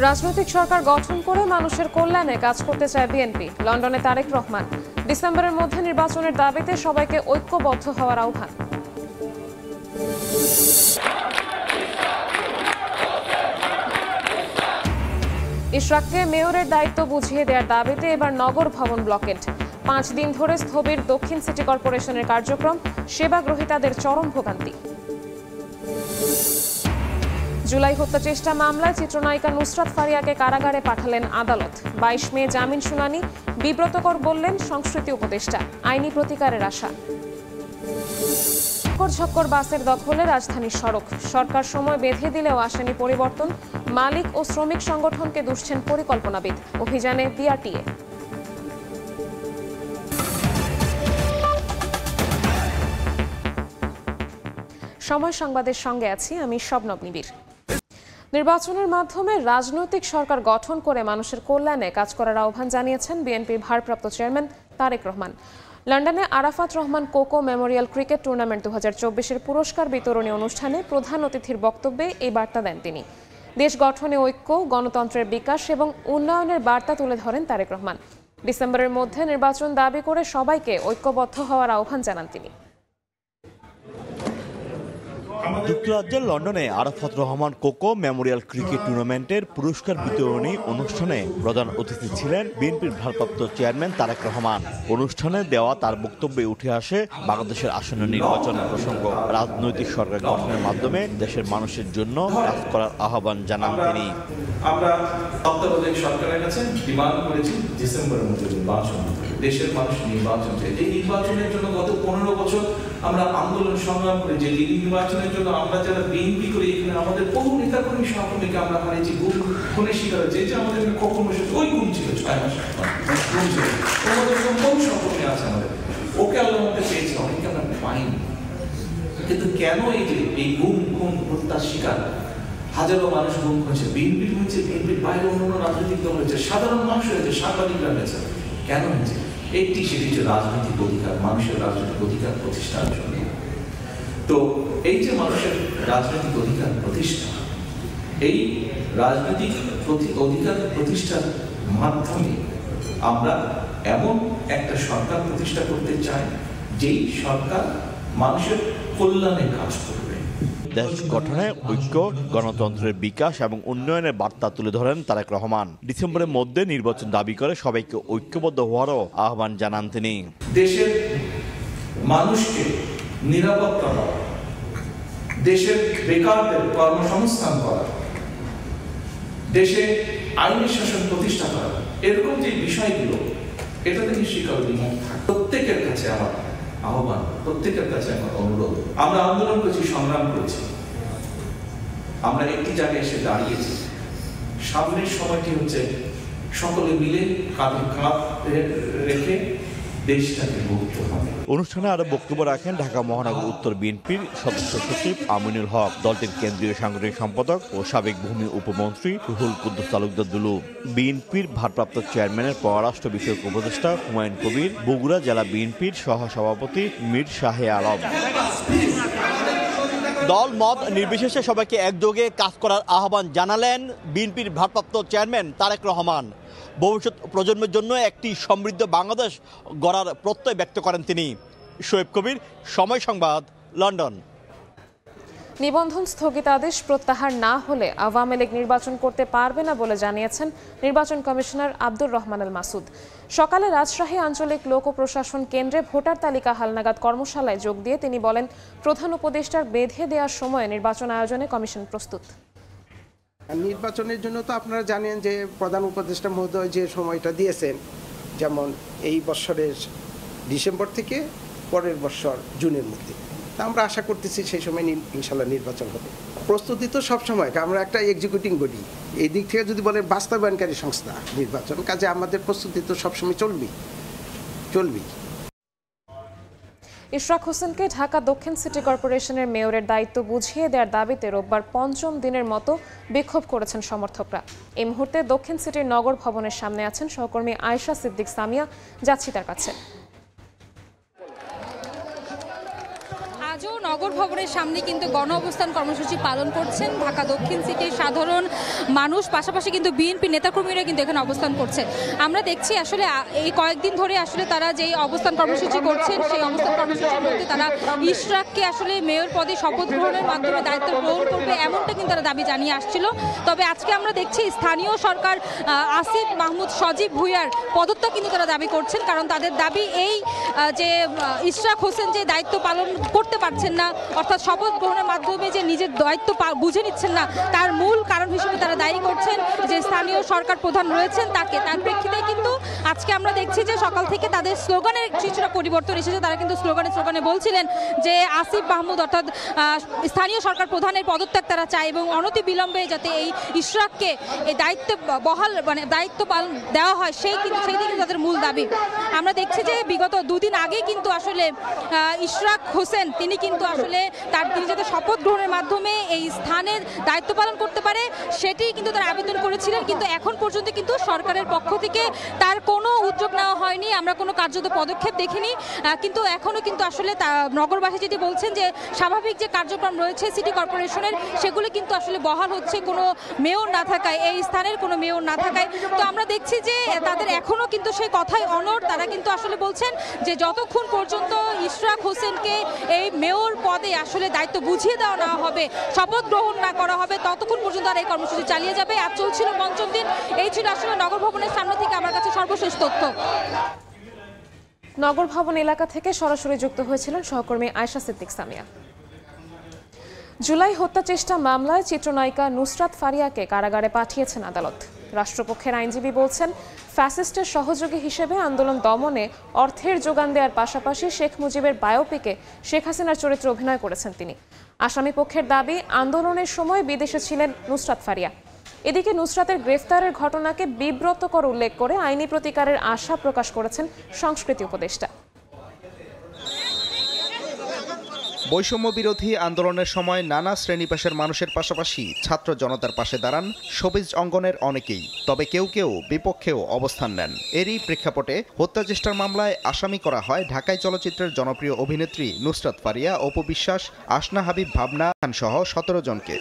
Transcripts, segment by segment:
রাজনৈতিক সরকার গঠন করে মানুষের কল্যাণে কাজ করতে চায় বিএনপি। লন্ডনে তারেক রহমান। ডিসেম্বরের মধ্যে নির্বাচনের দাবিতে সবাইকে ঐক্যবদ্ধ হওয়ার আহ্বান। ইশরাককে মেয়রের দায়িত্ব বুঝিয়ে দেওয়ার দাবিতে এবার নগর ভবন ব্লকেড। 5 দিন ধরে স্থবির দক্ষিণ সিটি কর্পোরেশনের কার্যক্রম, সেবা গ্রহীতাদের চরম ভোগান্তি। জুলাই হত্যা চেষ্টা মামলায় চিত্রনায়িকা নুসরাত ফারিয়াকে কারাগারে পাঠালেন আদালত। 22 মে জামিন শুনানি। বিব্রতকর বললেন সংস্কৃতি উপদেষ্টা। আইনি প্রতিকারের আশা। ঝক্কর বাসের দখলে রাজধানীর সড়ক। সরকার সময় বেঁধে দিলেও আসেনি পরিবর্তন। মালিক ও শ্রমিক সংগঠনকে দুষছেন পরিকল্পনাবিদ। অভিযানে বিআরটিএ। সময় সংবাদের সঙ্গে আছি আমি শবনব নিবিড়। নির্বাচনের মাধ্যমে রাজনৈতিক সরকার গঠন করে মানুষের কল্যাণে কাজ করার আহ্বান জানিয়েছেন বিএনপির ভারপ্রাপ্ত চেয়ারম্যান তারেক রহমান। লন্ডনে Arafat Rahman Koko memorial cricket tournament 2024-এর পুরস্কার বিতরণী অনুষ্ঠানে প্রধান অতিথির বক্তব্যে এই বার্তা দেন তিনি। দেশ গঠনে ঐক্য, গণতন্ত্রের বিকাশ এবং উন্নয়নের বার্তা তুলে ধরেন তারেক রহমান। ডিসেম্বরের মধ্যে নির্বাচন দাবি করে সবাইকে ঐক্যবদ্ধ হওয়ার আহ্বান জানান তিনি। যুক্তরাজ্যের লন্ডনে আরাফাত রহমান কোকো মেমোরিয়াল ক্রিকেট টুর্নামেন্টের পুরস্কার বিতরণী অনুষ্ঠানে প্রধান অতিথি ছিলেন বিএনপির ভারপ্রাপ্ত চেয়ারম্যান তারেক রহমান। অনুষ্ঠানে দেওয়া তার বক্তব্যে উঠে আসে বাংলাদেশের আসন্ন নির্বাচন প্রসঙ্গ। রাজনৈতিক সরকার গঠনের মাধ্যমে দেশের মানুষের জন্য কাজ করার আহ্বান জানান তিনি। আমরা তত্ত্বাবধায়ক সরকারের কাছে ডিমান্ড করেছি ডিসেম্বরের মধ্যে নির্বাচন। দেশের মানুষ নির্বাচন চাই। এই নির্বাচনের জন্য গত 15 বছর আমরা আন্দোলন সংগ্রাম করে যে নির্বাচনের জন্য আমরা যারা বিএনপি করি, এখানে আমাদের বহু নেতাকর্মী সহকর্মীকে আমরা হারিয়েছি, খুনের শিকার হয়েছে। যে আমাদের কখন ওই গুণ ছিল 6 মাস গুণ ছিল, আমাদের বহু সহকর্মী আছে আমাদের, ওকে আল্লাহ মধ্যে পেয়েছি, অনেকে আমরা পাইনি। কিন্তু কেন এই যে এই গুণ হত্যার শিকার হাজারো মানুষ গুম হয়েছে, বিএনপির হয়েছে, বিএনপির বাইরে অন্যান্য রাজনৈতিক দল হয়েছে, সাধারণ মানুষ হয়েছে, সাংবাদিকরা হয়েছে, কেন হয়েছে? সেটি হচ্ছে রাজনৈতিক অধিকার, মানুষের রাজনৈতিক অধিকার প্রতিষ্ঠার জন্য। তো এই যে মানুষের রাজনৈতিক অধিকার প্রতিষ্ঠা, এই রাজনৈতিক অধিকার প্রতিষ্ঠার মাধ্যমে আমরা এমন একটা সরকার প্রতিষ্ঠা করতে চাই যেই সরকার মানুষের কল্যাণে কাজ করবে। দেশ গঠনে ঐক্য, গণতন্ত্রের বিকাশ এবং উন্নয়নের বার্তা তুলে ধরেন তারেক রহমান। ডিসেম্বরের মধ্যে নির্বাচন দাবি করে সবাইকে ঐক্যবদ্ধ হওয়ারও আহ্বান জানান তিনি। দেশের মানুষকে নিরাপত্তা দেওয়া, দেশের বেকারদের কর্মসংস্থান করা, দেশে আইনি শাসন প্রতিষ্ঠা করা, এরকম যে বিষয়গুলো, এটাতে নিশ্চিত প্রত্যেকের কাছে আমার আহ্বান, প্রত্যেকের কাছে আমার অনুরোধ। আমরা আন্দোলন করেছি, সংগ্রাম করেছি, আমরা একটি জায়গায় এসে দাঁড়িয়েছি। সামনের সময়টি হচ্ছে সকলে মিলে কাঁধে কাঁধ রেখে দেশটাকে গড়তে হবে। অনুষ্ঠানে আরো বক্তব্য রাখেন ঢাকা মহানগর উত্তর বিএনপির সদস্য সচিব আমিনুল হক, দলটির কেন্দ্রীয় সাংগঠনিক সম্পাদক ও সাবেক ভূমি উপমন্ত্রী রুহুল কুদ্দুস তালুকদার দুলু, বিএনপির ভারপ্রাপ্ত চেয়ারম্যানের পররাষ্ট্র বিষয়ক উপদেষ্টা হুমায়ুন কবির, বগুড়া জেলা বিএনপির সহসভাপতি মীর শাহে আলম। দল মত নির্বিশেষে সবাইকে একযোগে কাজ করার আহ্বান জানালেন বিএনপির ভারপ্রাপ্ত চেয়ারম্যান তারেক রহমান। ভবিষ্যৎ প্রজন্মের জন্য একটি সমৃদ্ধ বাংলাদেশ গড়ার প্রত্যয় ব্যক্ত করেন তিনি। শোয়েব কবির, সময় সংবাদ, লন্ডন। নিবন্ধন স্থগিতাদেশ প্রত্যাহার না হলে আওয়ামী লীগ নির্বাচন করতে পারবে না বলে জানিয়েছেন নির্বাচন কমিশনার আব্দুর রহমান আল মাসুদ। সকালে রাজশাহী আঞ্চলিক লোক প্রশাসন কেন্দ্রে ভোটার তালিকা হালনাগাদ কর্মশালায় যোগ দিয়ে তিনি বলেন, প্রধান উপদেষ্টার বেঁধে দেওয়ার সময় নির্বাচন আয়োজনে কমিশন প্রস্তুত। নির্বাচনের জন্য তো আপনারা জানেন যে প্রধান উপদেষ্টা মহোদয় যে সময়টা দিয়েছেন, যেমন এই বছরের ডিসেম্বর থেকে পরের বছর জুনের মধ্যে, তা আমরা আশা করতেছি সেই সময় ইনশাল্লাহ নির্বাচন হবে। প্রস্তুতি তো সবসময়, আমরা একটা এক্সিকিউটিং বডি, এই দিক থেকে যদি বলেন বাস্তবায়নকারী সংস্থা নির্বাচন, কাজে আমাদের প্রস্তুতি তো সবসময় চলবেই। ইশরাক হোসেনকে ঢাকা দক্ষিণ সিটি কর্পোরেশনের মেয়রের দায়িত্ব বুঝিয়ে দেওয়ার দাবিতে রোববার ৫ম দিনের মতো বিক্ষোভ করেছেন সমর্থকরা। এই মুহূর্তে দক্ষিণ সিটির নগর ভবনের সামনে আছেন সহকর্মী আয়েশা সিদ্দিক সামিয়া। যাচ্ছি তার কাছে। আজও নগর ভবনের সামনে কিন্তু গণ অবস্থান কর্মসূচি পালন করছেন ঢাকা দক্ষিণ সিটির সাধারণ মানুষ, পাশাপাশি কিন্তু বিএনপি নেতাকর্মীরা কিন্তু এখানে অবস্থান করছে। আমরা দেখছি আসলে এই কয়েকদিন ধরে আসলে তারা যেই অবস্থান কর্মসূচি করছেন সেই অবস্থান কর্মসূচির মধ্যে তারা ইশরাককে আসলে মেয়র পদে শপথ গ্রহণের মাধ্যমে দায়িত্ব গ্রহণ করবে এমনটা কিন্তু তারা দাবি জানিয়ে আসছিল। তবে আজকে আমরা দেখছি স্থানীয় সরকার আসিফ মাহমুদ সজীব ভুঁইয়ার পদত্যাগ কিন্তু তারা দাবি করছেন, কারণ তাদের দাবি এই যে ইশরাক হোসেন যে দায়িত্ব পালন করতে পারছেন না, অর্থাৎ শপথ গ্রহণের মাধ্যমে যে নিজের দায়িত্ব বুঝে নিচ্ছেন না, তার মূল কারণ হিসেবে তারা দায়ী করছেন যে স্থানীয় সরকার প্রধান রয়েছেন তাকে। তার প্রেক্ষিতে কিন্তু আজকে আমরা দেখছি যে সকাল থেকে তাদের স্লোগানের কিছুটা পরিবর্তন এসেছে। তারা কিন্তু স্লোগানে বলছিলেন যে আসিফ মাহমুদ অর্থাৎ স্থানীয় সরকার প্রধানের পদত্যাগ তারা চায় এবং অনতি বিলম্বে যাতে এই ইশরাককে এই দায়িত্ব পালন দেওয়া হয় সেই দিকে তাদের মূল দাবি। আমরা দেখছি যে বিগত দুদিন আগে কিন্তু আসলে ইশরাক হোসেন তিনি কিন্তু আসলে তিনি যাতে শপথ গ্রহণের মাধ্যমে এই স্থানের দায়িত্ব পালন করতে পারে সেটি কিন্তু তারা আবেদন করেছিলেন, কিন্তু এখন পর্যন্ত কিন্তু সরকারের পক্ষ থেকে তার কোনো উদ্যোগ নেওয়া হয়নি, আমরা কোনো কার্যত পদক্ষেপ দেখিনি। কিন্তু এখনও কিন্তু আসলে নগরবাসী যেটি বলছেন যে স্বাভাবিক যে কার্যক্রম রয়েছে সিটি কর্পোরেশনের সেগুলি কিন্তু আসলে বহাল হচ্ছে কোনো মেয়র না থাকায়, এই স্থানের কোনো মেয়র না থাকায়। তো আমরা দেখছি যে তাদের এখনও কিন্তু সেই কথাই অনড়। তারা কিন্তু আসলে বলছেন যে যতক্ষণ পর্যন্ত ইশরাক হোসেনকে এই মেয়র পদে আসলে দায়িত্ব বুঝিয়ে দেওয়া না হবে, শপথ গ্রহণ না করা হবে, ততক্ষণ পর্যন্ত আর এই কর্মসূচি চালিয়ে যাবে। আর চলছিল পঞ্চম দিন। এই ছিল আসলে নগর ভবনের সামনে থেকে আমার কাছে সর্বশেষ তথ্য। নগর ভবন এলাকা থেকে সরাসরি যুক্ত হয়েছিলেন সহকর্মী আয়েশা সিদ্দিক সামিয়া। জুলাই হত্যা চেষ্টা মামলায় চিত্রনায়িকা নুসরাত ফারিয়াকে কারাগারে পাঠিয়েছেন আদালত। রাষ্ট্রপক্ষের আইনজীবী বলছেন, ফ্যাসিস্টের সহযোগী হিসেবে আন্দোলন দমনে অর্থের যোগান দেওয়ার পাশাপাশি শেখ মুজিবের বায়োপিকে শেখ হাসিনার চরিত্রে অভিনয় করেছেন তিনি। আসামি পক্ষের দাবি, আন্দোলনের সময় বিদেশে ছিলেন নুসরাত ফারিয়া। এদিকে নুসরাতের গ্রেফতারের ঘটনাকে বিব্রতকর উল্লেখ করে আইনি প্রতিকারের আশা প্রকাশ করেছেন সংস্কৃতি উপদেষ্টা। বৈষম্য বিরোধী আন্দোলনের সময় নানা শ্রেণী পেশার মানুষের পাশাপাশি ছাত্র জনতার পাশে দাঁড়ান শোবিজ অঙ্গনের অনেকেই, তবে কেউ কেউ বিপক্ষেও অবস্থান নেন। এরই প্রেক্ষাপটে হত্যা চেষ্টার মামলায় আসামি করা হয় ঢাকায় চলচ্চিত্রের জনপ্রিয় অভিনেত্রী নুসরাত ফারিয়া, অপু বিশ্বাস, আসনা হাবিব, ভাবনা খান সহ 17 জনকে।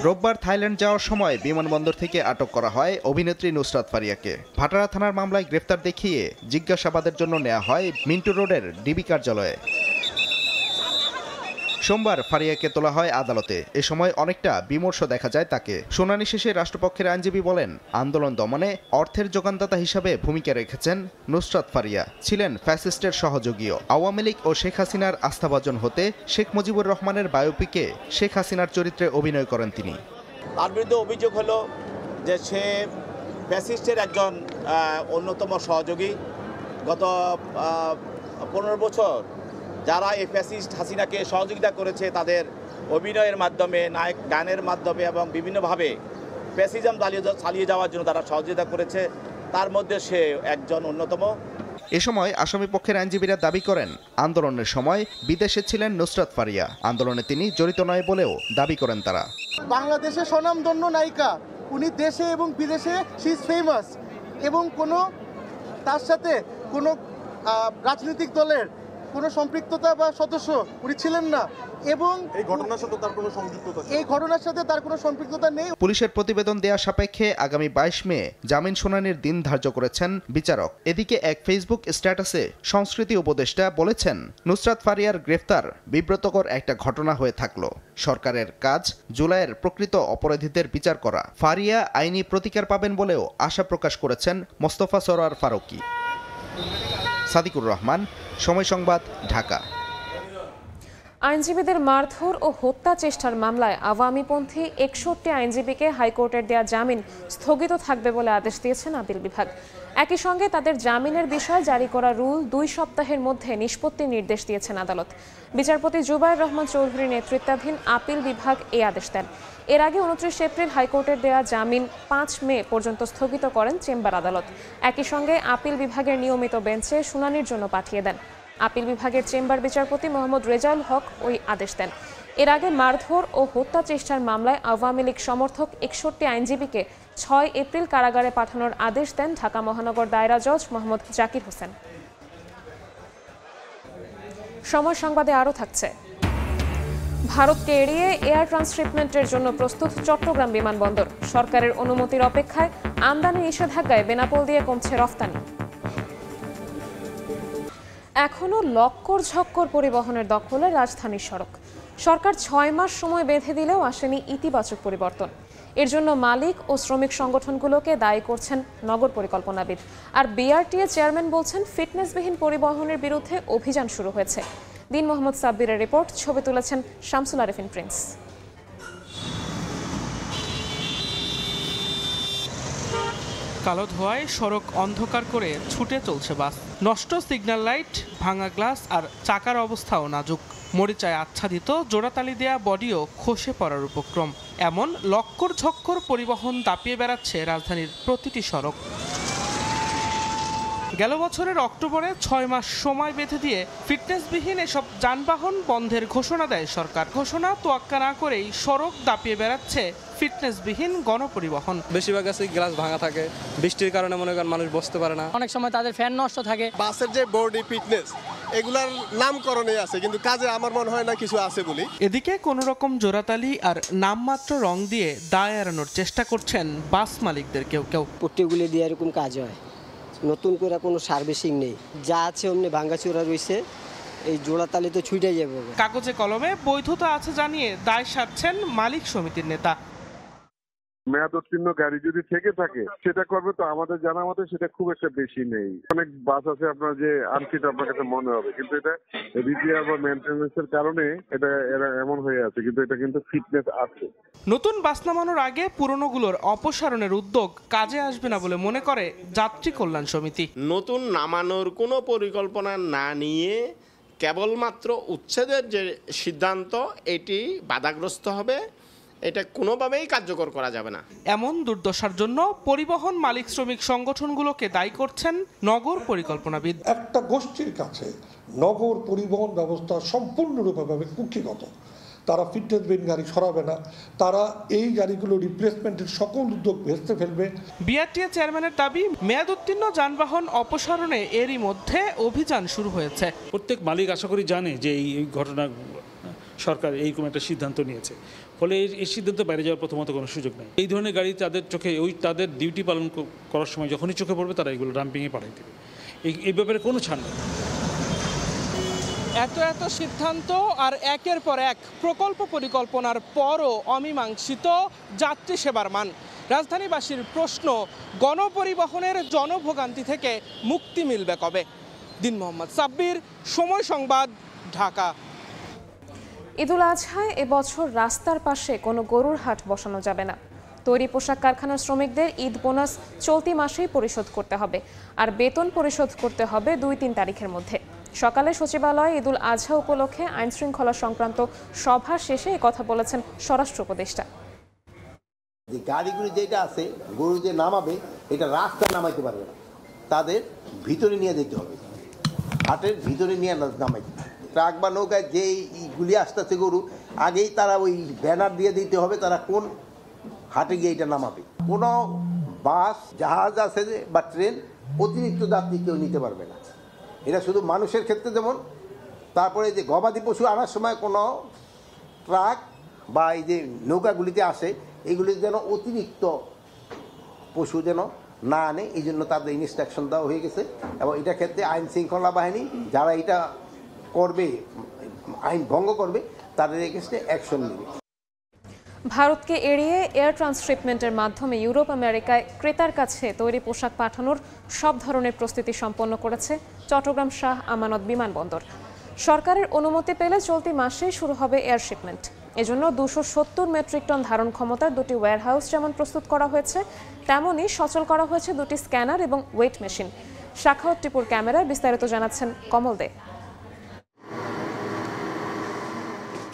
রোববার থাইল্যান্ড যাওয়ার সময় বিমানবন্দর থেকে আটক করা হয় অভিনেত্রী নুসরাত ফারিয়াকে। ভাটারা থানার মামলায় গ্রেফতার দেখিয়ে জিজ্ঞাসাবাদের জন্য নেওয়া হয় মিন্টু রোডের ডিবি কার্যালয়ে। সোমবার ফারিয়াকে তোলা হয় আদালতে। এ সময় অনেকটা বিমর্ষ দেখা যায় তাকে। শুনানি শেষে রাষ্ট্রপক্ষের আইনজীবী বলেন, আন্দোলন দমনে অর্থের যোগানদাতা হিসাবে ভূমিকা রেখেছেন নুসরাত ফারিয়া, ছিলেন ফ্যাসিস্টের সহযোগীও। আওয়ামী লীগ ও শেখ হাসিনার আস্থাভাজন হতে শেখ মুজিবুর রহমানের বায়োপিকে শেখ হাসিনার চরিত্রে অভিনয় করেন তিনি। তার বিরুদ্ধে অভিযোগ হলো যে সে ফ্যাসিস্টের একজন অন্যতম সহযোগী। গত 15 বছর যারা এই ফ্যাসিস্ট হাসিনাকে সহযোগিতা করেছে তাদের অভিনয়ের মাধ্যমে, নায়ক গানের মাধ্যমে এবং বিভিন্নভাবে ফ্যাসিজম চালিয়ে যাওয়ার জন্য তারা সহযোগিতা করেছে, তার মধ্যে সে একজন অন্যতম। এ সময় আসামি পক্ষের আইনজীবীরা দাবি করেন, আন্দোলনের সময় বিদেশে ছিলেন নুসরাত ফারিয়া, আন্দোলনে তিনি জড়িত নয় বলেও দাবি করেন তারা। বাংলাদেশের স্বনামধন্য নায়িকা, উনি দেশে এবং বিদেশে শি ইজ ফেমাস, এবং তার সাথে কোনো রাজনৈতিক দলের কোনো সম্পৃক্ততা বা সদস্য উনি ছিলেন না, এবং এই ঘটনার সাথে তার কোনো সম্পৃক্ততা নেই। পুলিশের প্রতিবেদন দেয়া সাপেক্ষে আগামী 22 মে জামিন শুনানির দিন ধার্য করেছেন বিচারক। এদিকে এক ফেসবুক স্ট্যাটাসে সংস্কৃতি উপদেষ্টা বলেছেন, নুসরাত ফারিয়ার গ্রেফতার বিব্রতকর একটা ঘটনা হয়ে থাকলো। সরকারের কাজ জুলাইয়ের প্রকৃত অপরাধীদের বিচার করা। ফারিয়া আইনি প্রতিকার পাবেন বলেও আশা প্রকাশ করেছেন মোস্তফা সরোয়ার ফারুকী। সাদিকুর রহমান, সময় সংবাদ, ঢাকা। আইনজীবীদের মারধর ও হত্যা চেষ্টার মামলায় আওয়ামীপন্থী 61 আইনজীবীকে হাইকোর্টের দেয়া জামিন স্থগিত থাকবে বলে আদেশ দিয়েছেন আপিল বিভাগ। একই সঙ্গে তাদের জামিনের বিষয়ে জারি করা রুল 2 সপ্তাহের মধ্যে নিষ্পত্তির নির্দেশ দিয়েছেন আদালত। বিচারপতি জুবায়ের রহমান চৌধুরীর নেতৃত্বাধীন আপিল বিভাগ এই আদেশ দেন। এর আগে 29 এপ্রিল হাইকোর্টের দেয়া জামিন 5 মে পর্যন্ত স্থগিত করেন চেম্বার আদালত। একই সঙ্গে আপিল বিভাগের নিয়মিত বেঞ্চে শুনানির জন্য পাঠিয়ে দেন। আপিল বিভাগের চেম্বার বিচারপতি মোহাম্মদ রেজাউল হক ওই আদেশ দেন। এর আগে মারধর ও হত্যা চেষ্টার মামলায় আওয়ামী লীগ সমর্থক 61 আইনজীবীকে 6 এপ্রিল কারাগারে পাঠানোর আদেশ দেন ঢাকা মহানগর দায়রা জজ মোহাম্মদ জাকির হোসেন। সময় সংবাদে আরও থাকছে। ভারতকে এড়িয়ে এয়ার ট্রান্সশিপমেন্টের জন্য প্রস্তুত চট্টগ্রাম বিমানবন্দর। সরকারের অনুমতির অপেক্ষায়, আমদানি নিষেধাজ্ঞায় বেনাপোল দিয়ে কমছে রফতানি। এখনও লক্কর ঝক্কর পরিবহনের দখলে রাজধানীর সড়ক। সরকার 6 মাস সময় বেঁধে দিলেও আসেনি ইতিবাচক পরিবর্তন। এর জন্য মালিক ও শ্রমিক সংগঠনগুলোকে দায়ী করছেন নগর পরিকল্পনাবিদ। আর বিআরটিএ চেয়ারম্যান বলছেন, ফিটনেসবিহীন পরিবহনের বিরুদ্ধে অভিযান শুরু হয়েছে। দিন মোহাম্মদ সাব্বিরের রিপোর্ট, ছবি তুলেছেন শামসুল আরেফিন প্রিন্স। কালো ধোঁয়ায় সড়ক অন্ধকার করে ছুটে চলছে বাস। নষ্ট সিগন্যাল লাইট, ভাঙা গ্লাস আর চাকার অবস্থাও নাজুক। মরিচায় আচ্ছাদিত জোড়াতালি দেয়া বডিও খসে পড়ার উপক্রম। এমন লক্কর ঝক্কর পরিবহন দাপিয়ে বেড়াচ্ছে রাজধানীর প্রতিটি সড়ক। গেল বছরের অক্টোবরে 6 মাস সময় বেঁধে দিয়ে ফিটনেসবিহীন এসব যানবাহন বন্ধের ঘোষণা দেয় সরকার। ঘোষণা তোয়াক্কা না করেই সড়ক দাপিয়ে বেড়াচ্ছে ফিটনেসবিহীন গণপরিবহন। বেশিরভাগ আছে গ্লাস ভাঙা থাকে, বৃষ্টির কারণে মনে করেন মানুষ বসতে পারে না, অনেক সময় তাদের ফ্যান নষ্ট থাকে। বাসের যে বডি ফিটনেস এগুলার নামকরণে আছে, কিন্তু কাজে আমার মনে হয় না কিছু আছে বলি। এদিকে কোন রকম জোড়াতালি আর নামমাত্র রং দিয়ে দায় এড়ানোর চেষ্টা করছেন বাস মালিকদের কেউ কেউ। পট্টিগুলি দিয়ে এরকম কাজ হয়, নতুন করে কোনো সার্ভিসিং নেই, যা আছে অমনি ভাঙ্গাচোরা রয়েছে। এই জোড়াতালি তো ছুটে যাবে। কাগজে কলমে বৈধতা আছে জানিয়ে দায় সারছেন মালিক সমিতির নেতা। মেয়াদোত্তীর্ণ গাড়ি যদি থেকে থাকে সেটা করবে, তো আমাদের জানা মতে সেটা খুব একটা বেশি নেই। অনেক বাস আছে আপনার যে আনফিট আপনার কাছে মনে হবে, কিন্তু এটা রিপেয়ার বা মেইনটেনেন্সের কারণে এটা এমন হয়ে আছে, কিন্তু এটা কিন্তু ফিটনেস আছে। নতুন বাস নামানোর আগে পুরনোগুলোর অপসারণের উদ্যোগ কাজে আসবে না বলে মনে করে যাত্রী কল্যাণ সমিতি। নতুন নামানোর কোনো পরিকল্পনা না নিয়ে কেবলমাত্র উচ্ছেদের যে সিদ্ধান্ত, এটি বাধাগ্রস্ত হবে। এটা কোনোভাবেই কার্যকর করা যাবে না। এমন দুর্দশার জন্য পরিবহন মালিক শ্রমিক সংগঠনগুলোকে দায়ী করছেন নগর পরিকল্পনাবিদ। একটা গোষ্ঠীর কাছে নগর পরিবহন ব্যবস্থা সম্পূর্ণরূপে কুক্ষিগত। তারা ফিটনেসবিহীন গাড়ি সরাবে না, তারা এই গাড়িগুলো রিপ্লেসমেন্টের সকল উদ্যোগ ভেস্তে ফেলবে। বিআরটিএ চেয়ারম্যানের দাবি, মেয়াদোত্তীর্ণ যানবাহন অপসারণে এরই মধ্যে অভিযান শুরু হয়েছে। প্রত্যেক মালিক আশা করি জানে যে এই ঘটনা সরকার এইরকম একটা সিদ্ধান্ত নিয়েছে, ফলে এই সিদ্ধান্ত বাইরে যাওয়ার প্রথমত কোনো সুযোগ নেই। এই ধরনের গাড়ি তাদের চোখে তাদের ডিউটি পালন করার সময় যখনই চোখে পড়বে তারা এগুলো ডাম্পিংয়ে পাঠিয়ে দেবে। এই ব্যাপারে কোনো ছাড় নেই। এত সিদ্ধান্ত আর একের পর এক প্রকল্প পরিকল্পনার পরও অমীমাংসিত যাত্রী সেবার মান। রাজধানীবাসীর প্রশ্ন, গণপরিবহনের জনভোগান্তি থেকে মুক্তি মিলবে কবে? দিন মোহাম্মদ সাব্বির, সময় সংবাদ, ঢাকা। ঈদুল আজহায় এবছর রাস্তার পাশে কোনো গরুর হাট বসানো যাবে না। তৈরি পোশাক কারখানার শ্রমিকদের ঈদ বোনাস চলতি মাসেই পরিশোধ করতে হবে, আর বেতন পরিশোধ করতে হবে 2-3 তারিখের মধ্যে। সকালে সচিবালয়ে ঈদুল আজহা উপলক্ষে আইন শৃঙ্খলা সংক্রান্ত সভা শেষে কথা বলেছেন স্বরাষ্ট্র উপদেষ্টা। গাড়িগুলি যেটা আছে গরু যে নামাবে, এটা রাস্তা নামাইতে পারবে না, তাদের ভিতরে নিয়ে যেতে হবে, হাটের ভিতরে নিয়ে নামাইতে। ট্রাক বা নৌকায় যেইগুলি আসতেছে গরু, আগেই তারা ওই ব্যানার দিয়ে দিতে হবে তারা কোন হাটে গিয়ে এটা নামাবে। কোনো বাস, জাহাজ আছে বা ট্রেন অতিরিক্ত যাত্রী কেউ নিতে পারবে না। এটা শুধু মানুষের ক্ষেত্রে যেমন, তারপরে যে গবাদি পশু আনার সময় কোনো ট্রাক বা এই যে নৌকাগুলিতে আসে, এগুলি যেন অতিরিক্ত পশু যেন না আনে, এই জন্য তাদের ইনস্ট্রাকশন দেওয়া হয়ে গেছে। এবং এটা ক্ষেত্রে আইন শৃঙ্খলা বাহিনী যারা এটা করবে, আইন ভঙ্গ করবে, তাদের এগেইনস্টে অ্যাকশন নেবে। ভারতকে এড়িয়ে এয়ার ট্রান্সশিপমেন্টের মাধ্যমে ইউরোপ আমেরিকায় ক্রেতার কাছে তৈরি পোশাক পাঠানোর সব ধরনের প্রস্তুতি সম্পন্ন করেছে চট্টগ্রাম শাহ আমানত বিমানবন্দর। সরকারের অনুমতি পেলে চলতি মাসেই শুরু হবে এয়ার শিপমেন্ট। এজন্য 270 মেট্রিক টন ধারণ ক্ষমতার 2টি ওয়্যারহাউস যেমন প্রস্তুত করা হয়েছে, তেমনই সচল করা হয়েছে 2টি স্ক্যানার এবং ওয়েট মেশিন। শাখাওয়াত টিপুর ক্যামেরায় বিস্তারিত জানাচ্ছেন কমল দে।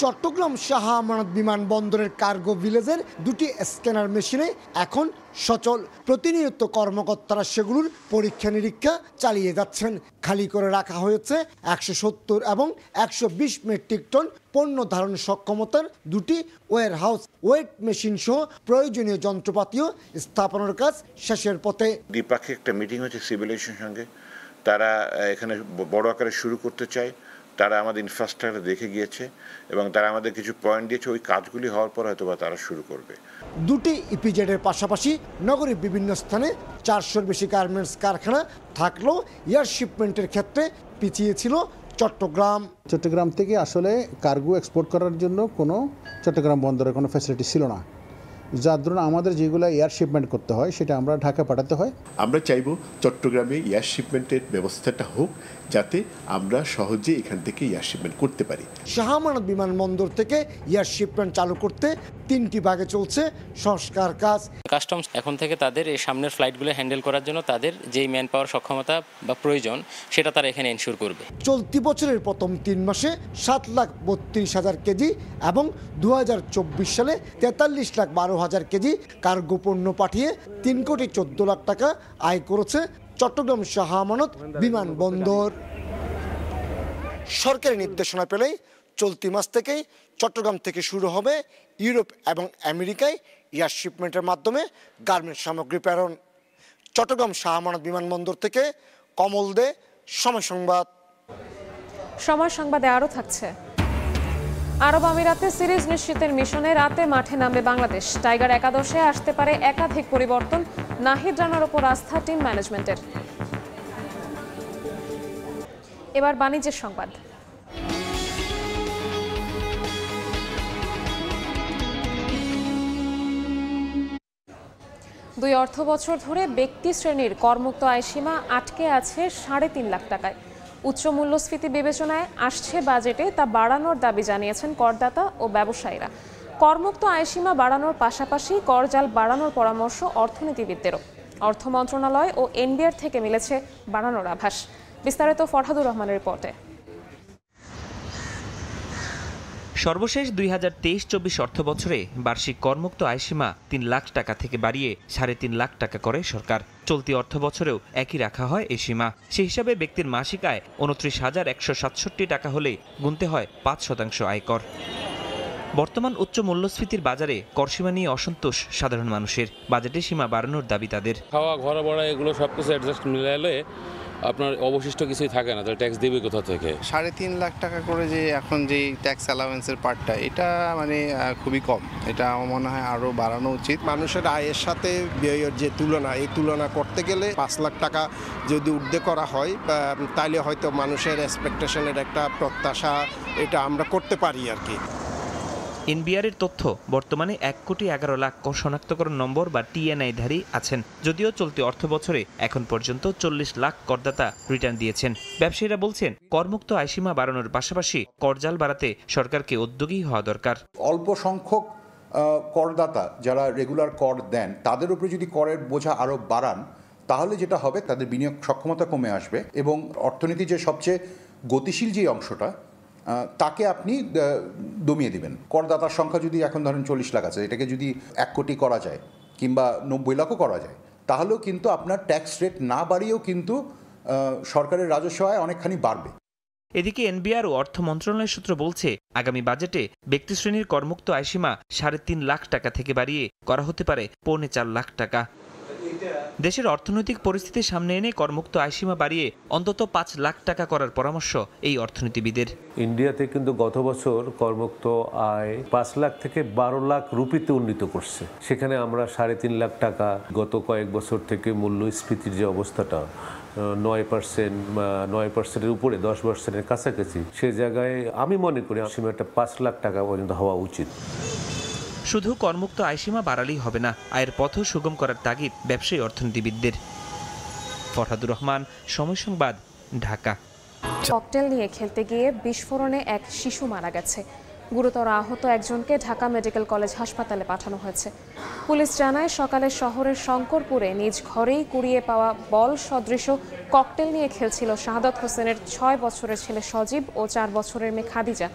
চট্টগ্রাম শাহ আমানত বিমানবন্দরের কার্গো ভিলেজের 2টি স্ক্যানার মেশিনে এখন সচল। প্রতিনিয়ত কর্মকর্তারা সেগুলোর পরীক্ষা নিরীক্ষা চালিয়ে যাচ্ছেন। খালি করে রাখা হয়েছে 170 এবং 120 মেট্রিক টন পণ্য ধারণ সক্ষমতার 2টি ওয়্যারহাউস। ওয়েট মেশিন সহ প্রয়োজনীয় যন্ত্রপাতিও স্থাপনের কাজ শেষের পথে। দ্বিপাক্ষিক একটা মিটিং হচ্ছে সিভিল এভিয়েশনের সঙ্গে, তারা এখানে বড় আকারে শুরু করতে চায়। তারা আমাদের ইনফ্রাস্ট্রাকচার দেখে গিয়েছে এবং তারা আমাদের কিছু পয়েন্ট দিয়েছে, ওই কাজগুলি হওয়ার পর হয়তো বা তারা শুরু করবে। দুটি ইপিজেডের পাশাপাশি নগরীর বিভিন্ন স্থানে 400-র বেশি গার্মেন্টস কারখানা থাকলেও এয়ার শিপমেন্টের ক্ষেত্রে পিছিয়ে ছিল চট্টগ্রাম থেকে আসলে কার্গো এক্সপোর্ট করার জন্য কোনো চট্টগ্রাম বন্দরের কোনো ফ্যাসিলিটি ছিল না, যার ধরুন আমাদের যেগুলো এয়ার শিপমেন্ট করতে হয় সেটা আমরা ঢাকা পাঠাতে হয়। আমরা চাইব চট্টগ্রামে এয়ার শিপমেন্টের ব্যবস্থাটা হোক, যাতে আমরা সহজে এখান থেকে এয়ার শিপমেন্ট করতে পারি। শাহ আমানত বিমানবন্দর থেকে এয়ার শিপমেন্ট চালু করতে 3টি ভাগে চলছে সংস্কার কাজ। কাস্টমস এখন থেকে তাদের এই সামনের ফ্লাইটগুলো হ্যান্ডেল করার জন্য তাদের যেই ম্যান পাওয়ার সক্ষমতা বা প্রয়োজন সেটা তারা এখানে এনশিওর করবে। চলতি বছরের প্রথম 3 মাসে 7,32,000 কেজি এবং 2024 সালে 43,12,000 কেজি কার্গো পণ্য পাঠিয়ে 3,14 লাখ টাকা আয় করেছে চট্টগ্রাম শাহ আমানত বিমানবন্দর। সরকারি নির্দেশনা পেলেই চলতি মাস থেকেই চট্টগ্রাম থেকে শুরু হবে ইউরোপ এবং আমেরিকায় এয়ার শিপমেন্টের মাধ্যমে গার্মেন্টস সামগ্রী প্রেরণ। চট্টগ্রাম শাহ আমানত বিমানবন্দর থেকে কমল দে, সময় সংবাদ। সময় সংবাদে আরও থাকছে, আরব আমিরাতে সিরিজ নিশ্চিতের মিশনে রাতে মাঠে নামবে বাংলাদেশ। টাইগার একাদশে আসতে পারে একাধিক পরিবর্তন, নাহিদ রানার ওপর আস্থা টিম ম্যানেজমেন্টের। এবার বাণিজ্যের সংবাদ। দুই অর্থ বছর ধরে ব্যক্তি শ্রেণীর করমুক্ত আয়সীমা আটকে আছে 3.5 লাখ টাকায়। উচ্চ মূল্যস্ফীতি বিবেচনায় আসছে বাজেটে তা বাড়ানোর দাবি জানিয়েছেন করদাতা ও ব্যবসায়ীরা। করমুক্ত আয়সীমা বাড়ানোর পাশাপাশি করজাল বাড়ানোর পরামর্শ অর্থনীতিবিদদেরও। অর্থ মন্ত্রণালয় ও এনবিআর থেকে মিলেছে বাড়ানোর আভাস। বিস্তারিত ফরহাদুর রহমানের রিপোর্টে। সর্বশেষ 2023-24 অর্থ বছরে বার্ষিক করমুক্ত আয়সীমা 3 লাখ টাকা থেকে বাড়িয়ে 3.5 লাখ টাকা করে সরকার। চলতি অর্থ বছরেও একই রাখা হয় এই সীমা। সেই হিসাবে ব্যক্তির মাসিক আয় 29,167 টাকা হলে গুনতে হয় 5% আয়কর। বর্তমান উচ্চ মূল্যস্ফীতির বাজারে করসীমা নিয়ে অসন্তোষ সাধারণ মানুষের। বাজেটে সীমা বাড়ানোর দাবি তাদের। খাওয়া, ঘর ভাড়া এগুলো সবকিছু অ্যাডজাস্ট মিলাইলে আপনার অবশিষ্ট কিছুই থাকে না, তো ট্যাক্স দিবে কোথা থেকে? 3.5 লাখ টাকা করে যে এখন যে ট্যাক্স অ্যালাউন্সের পার্টটা, এটা মানে খুবই কম। এটা আমার মনে হয় আরও বাড়ানো উচিত। মানুষের আয়ের সাথে ব্যয়ের যে তুলনা, এই তুলনা করতে গেলে 5 লাখ টাকা যদি ঊর্ধ্বে করা হয় তাহলে হয়তো মানুষের এক্সপেকটেশনের একটা প্রত্যাশা এটা আমরা করতে পারি আর কি। এনবিআরের তথ্য, বর্তমানে 1,11,00,000 শনাক্তকরণ নম্বর বা টিএনআইধারী আছেন। যদিও চলতি অর্থ বছরে এখন পর্যন্ত 40 লাখ করদাতা রিটার্ন দিয়েছেন। ব্যবসায়ীরা বলছেন, করমুক্ত আয়সীমা বাড়ানোর পাশাপাশি করজাল বাড়াতে সরকারকে উদ্যোগী হওয়া দরকার। অল্প সংখ্যক করদাতা যারা রেগুলার কর দেন, তাদের উপরে যদি করের বোঝা আরও বাড়ান, তাহলে যেটা হবে তাদের বিনিয়োগ সক্ষমতা কমে আসবে এবং অর্থনীতি যে সবচেয়ে গতিশীল যে অংশটা, তাকে আপনি দমিয়ে দিবেন। করদাতার সংখ্যা যদি এখন ধরেন 40 লাখ আছে, এটাকে যদি 1 কোটি করা যায় কিংবা 90 লাখও করা যায়, তাহলেও কিন্তু আপনার ট্যাক্স রেট না বাড়িয়েও কিন্তু সরকারের রাজস্ব আয় অনেকখানি বাড়বে। এদিকে এনবিআর ও অর্থ মন্ত্রণালয় সূত্র বলছে, আগামী বাজেটে ব্যক্তিশ্রেণীর করমুক্ত আয়সীমা 3.5 লাখ টাকা থেকে বাড়িয়ে করা হতে পারে 4.25 লাখ টাকা। দেশের অর্থনৈতিক পরিস্থিতি সামনে এনে করমুক্ত আয়সীমা বাড়িয়ে অন্তত 5 লাখ টাকা করার পরামর্শ এই অর্থনীতিবিদের। ইন্ডিয়াতে কিন্তু গত বছর করমুক্ত আয় 5 লাখ থেকে 12 লাখ রুপিতে উন্নীত করছে। সেখানে আমরা 3.5 লাখ টাকা, গত কয়েক বছর থেকে মূল্যস্ফীতির যে অবস্থাটা 9%-এর উপরে 10%-এর কাছাকাছি, সে জায়গায় আমি মনে করি সীমাটা 5 লাখ টাকা পর্যন্ত হওয়া উচিত। শুধু করমুক্ত আয়সীমা বাড়ালেই হবে না, আয়ের পথও সুগম করার তাগিদ ব্যবসায়ী অর্থনীতিবিদদের। ফরহাদুর রহমান, সময় সংবাদ, ঢাকা। ককটেল নিয়ে খেলতে গিয়ে বিস্ফোরণে এক শিশু মারা গেছে। গুরুতর আহত একজনকে ঢাকা মেডিকেল কলেজ হাসপাতালে পাঠানো হয়েছে। পুলিশ জানায়, সকালে শহরের শঙ্করপুরে নিজ ঘরেই কুড়িয়ে পাওয়া বল সদৃশ ককটেল নিয়ে খেলছিল শাহাদত হোসেনের 6 বছরের ছেলে সজীব ও 4 বছরের মেয়ে খাদিজা।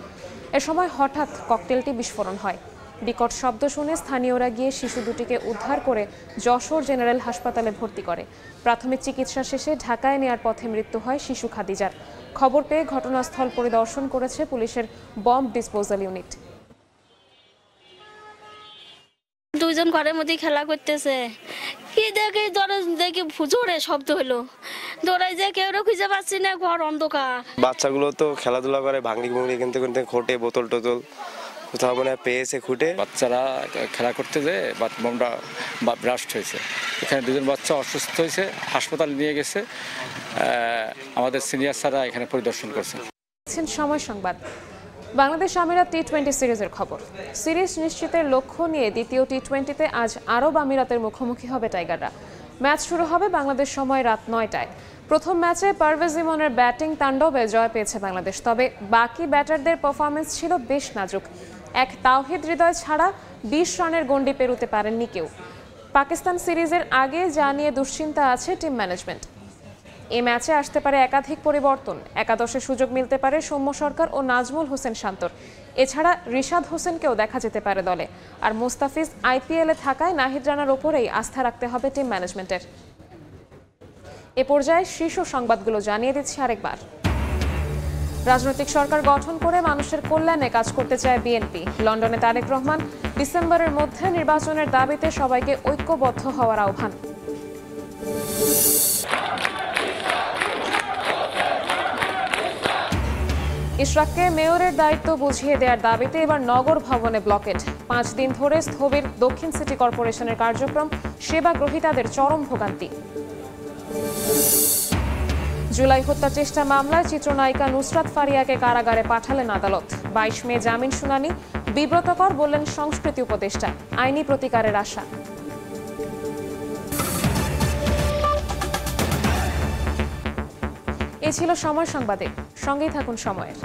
এ সময় হঠাৎ ককটেলটি বিস্ফোরণ হয়। বিকট শব্দ শুনে স্থানীয়রা গিয়ে শিশু দুটিকে উদ্ধার করে যশোর জেনারেল হাসপাতালে ভর্তি করে। প্রাথমিক চিকিৎসা শেষে ঢাকায় নেয়ার পথে মৃত্যু হয় শিশু খাদিজার। খবর পেয়ে ঘটনাস্থল পরিদর্শন করেছে পুলিশের বম্ব ডিসপোজাল ইউনিট। দুইজন ঘরের মধ্যে খেলা করতেছে, কি দেখে দেখি জোরে শব্দ হলো, দৌড়াই যে কেউ খুঁজে পাচ্ছি না, ঘর অন্ধকার। বাচ্চাগুলো তো খেলাধুলা করে, ভাঙড়ি ভুঙড়ি কিনতে কিনতে খোটে, বোতল টোতল কোথাও মানে পেয়েছে খুঁটে। বাচ্চারা খেলা করতে যেয়ে বোমটা ব্লাস্ট হয়েছে। এখানে দুজন বাচ্চা অসুস্থ হয়েছে, হাসপাতাল নিয়ে গেছে। আমাদের সিনিয়র স্যাররা এখানে পরিদর্শন করছেন। সময় সংবাদ। বাংলাদেশ আমিরাত টি-20 সিরিজের খবর। সিরিজ নিশ্চিতের লক্ষ্য নিয়ে দ্বিতীয় টি-20তে আজ আরব আমিরাতের মুখোমুখি হবে টাইগাররা। ম্যাচ শুরু হবে বাংলাদেশ সময় রাত 9টায়। প্রথম ম্যাচে পারভেজ ইমনের ব্যাটিং তাণ্ডবে জয় পেয়েছে বাংলাদেশ, তবে বাকি ব্যাটারদের পারফরমেন্স ছিল বেশ নাজুক। এক তাওহিদ হৃদয় ছাড়া 20 রানের গন্ডি পেরোতে পারেননি কেউ। পাকিস্তান সিরিজের আগে যা নিয়ে দুশ্চিন্তা আছে টিম ম্যানেজমেন্ট। এই ম্যাচে আসতে পারে একাধিক পরিবর্তন। একাদশে সুযোগ মিলতে পারে সৌম্য সরকার ও নাজমুল হোসেন শান্তর। এছাড়া রিশাদ হোসেনকেও দেখা যেতে পারে দলে। আর মুস্তাফিজ আইপিএলে থাকায় নাহিদ রানার ওপরেই আস্থা রাখতে হবে টিম ম্যানেজমেন্টের। এ পর্যায়ে শীর্ষ সংবাদগুলো জানিয়ে দিচ্ছি আরেকবার। রাজনৈতিক সরকার গঠন করে মানুষের কল্যাণে কাজ করতে চায় বিএনপি। লন্ডনে তারেক রহমান ডিসেম্বরের মধ্যে নির্বাচনের দাবিতে সবাইকে ঐক্যবদ্ধ হওয়ার আহ্বান। ইশরাককে মেয়রের দায়িত্ব বুঝিয়ে দেওয়ার দাবিতে এবার নগর ভবনে ব্লকেড। 5 দিন ধরে স্থবির দক্ষিণ সিটি কর্পোরেশনের কার্যক্রম, সেবা গ্রহীতাদের চরম ভোগান্তি। জুলাই হত্যা চেষ্টা মামলায় চিত্রনায়িকা নুসরাত ফারিয়াকে কারাগারে পাঠালেন আদালত। 22 মে জামিন শুনানি। বিব্রতকর বললেন সংস্কৃতি উপদেষ্টা। আইনি প্রতিকারের আশা। এ ছিল সময় সংবাদে। সঙ্গেই থাকুন সময়ের।